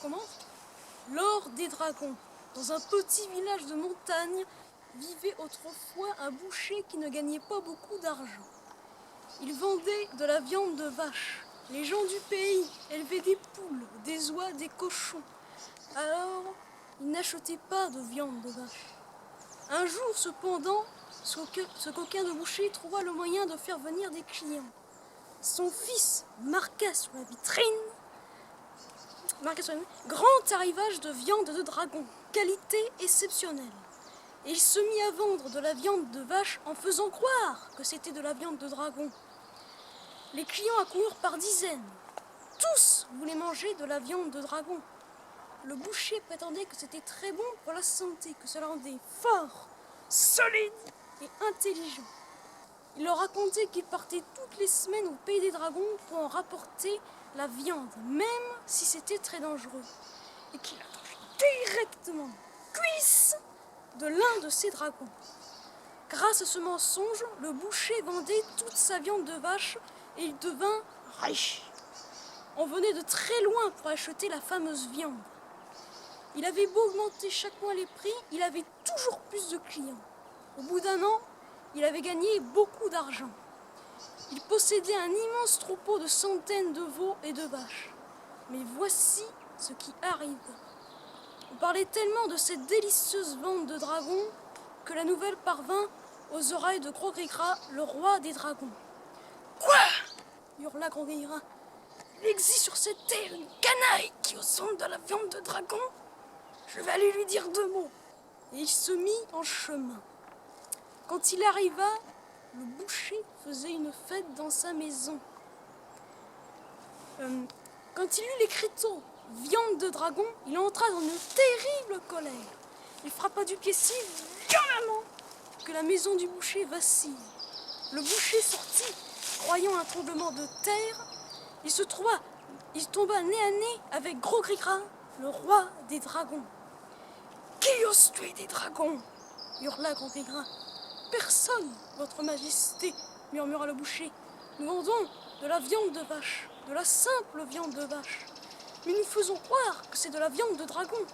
commence. L'or des dragons. Dans un petit village de montagne, vivait autrefois un boucher qui ne gagnait pas beaucoup d'argent. Il vendait de la viande de vache. Les gens du pays élevaient des poules, des oies, des cochons. Alors, il n'achetait pas de viande de vache. Un jour, cependant, ce coquin de boucher trouva le moyen de faire venir des clients. Son fils marqua sur la vitrine grand arrivage de viande de dragon, qualité exceptionnelle. Et il se mit à vendre de la viande de vache en faisant croire que c'était de la viande de dragon. Les clients accoururent par dizaines. Tous voulaient manger de la viande de dragon. Le boucher prétendait que c'était très bon pour la santé, que cela rendait fort, solide et intelligent. Il leur racontait qu'il partait toutes les semaines au pays des dragons pour en rapporter la viande, même si c'était très dangereux, et qu'il la mangeait directement cuisse de l'un de ces dragons. Grâce à ce mensonge, le boucher vendait toute sa viande de vache et il devint riche. On venait de très loin pour acheter la fameuse viande. Il avait beau augmenter chaque mois les prix, il avait toujours plus de clients. Au bout d'un an, il avait gagné beaucoup d'argent. Il possédait un immense troupeau de centaines de veaux et de vaches. Mais voici ce qui arrive. On parlait tellement de cette délicieuse viande de dragon que la nouvelle parvint aux oreilles de Gros-Gris-Gras, le roi des dragons. « Quoi » hurla Gros-Gris-Gras. « Il existe sur cette terre une canaille qui ose vendre de la viande de dragon ? Je vais aller lui dire 2 mots. » Et il se mit en chemin. Quand il arriva, le boucher faisait une fête dans sa maison. Quand il eut l'écriteau « viande de dragon », il entra dans une terrible colère. Il frappa du pied si violemment que la maison du boucher vacille. Le boucher sortit, croyant un tremblement de terre. Il tomba nez à nez avec Gros-Gris-Gras, le roi des dragons. « Qui ose tuer des dragons ?» hurla Gros-Gris-Gras. « Personne, votre majesté, » murmura le boucher. « Nous vendons de la viande de vache, de la simple viande de vache. Mais nous faisons croire que c'est de la viande de dragon. »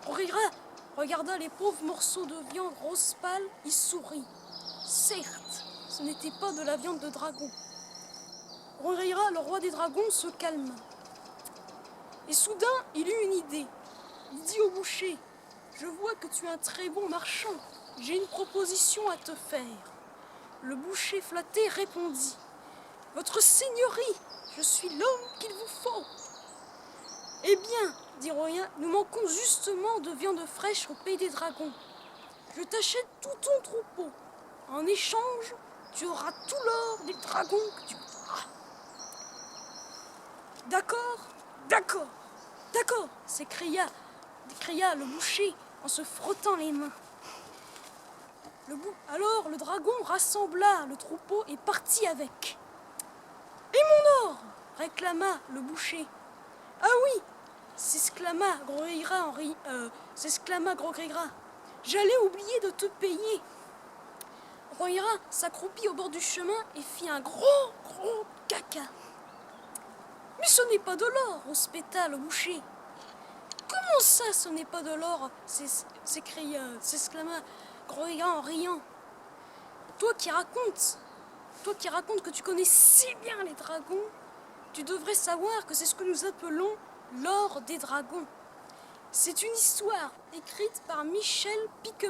Gros-Gris-Gras regarda les pauvres morceaux de viande rose pâle, il sourit. Certes, ce n'était pas de la viande de dragon. Gros-Gris-Gras, le roi des dragons, se calma. Et soudain, il eut une idée. Il dit au boucher : « Je vois que tu es un très bon marchand. J'ai une proposition à te faire. » Le boucher flatté répondit : « Votre seigneurie, je suis l'homme qu'il vous faut. » « Eh bien, dit Royen, nous manquons justement de viande fraîche au pays des dragons. Je t'achète tout ton troupeau. En échange, tu auras tout l'or des dragons que tu voudras. » « D'accord, d'accord, d'accord, s'écria le boucher en se frottant les mains. Alors le dragon rassembla le troupeau et partit avec. « Et mon or ?» réclama le boucher. « Ah oui !» s'exclama Gros-Gris-Gras. « J'allais oublier de te payer. » Gros-Gris-Gras s'accroupit au bord du chemin et fit un gros caca. « Mais ce n'est pas de l'or !» rouspéta le boucher. « Comment ça, ce n'est pas de l'or ?» s'exclama Gros-Gris-Gras en riant. Toi qui racontes que tu connais si bien les dragons, tu devrais savoir que c'est ce que nous appelons l'or des dragons. C'est une histoire écrite par Michel Piquemin.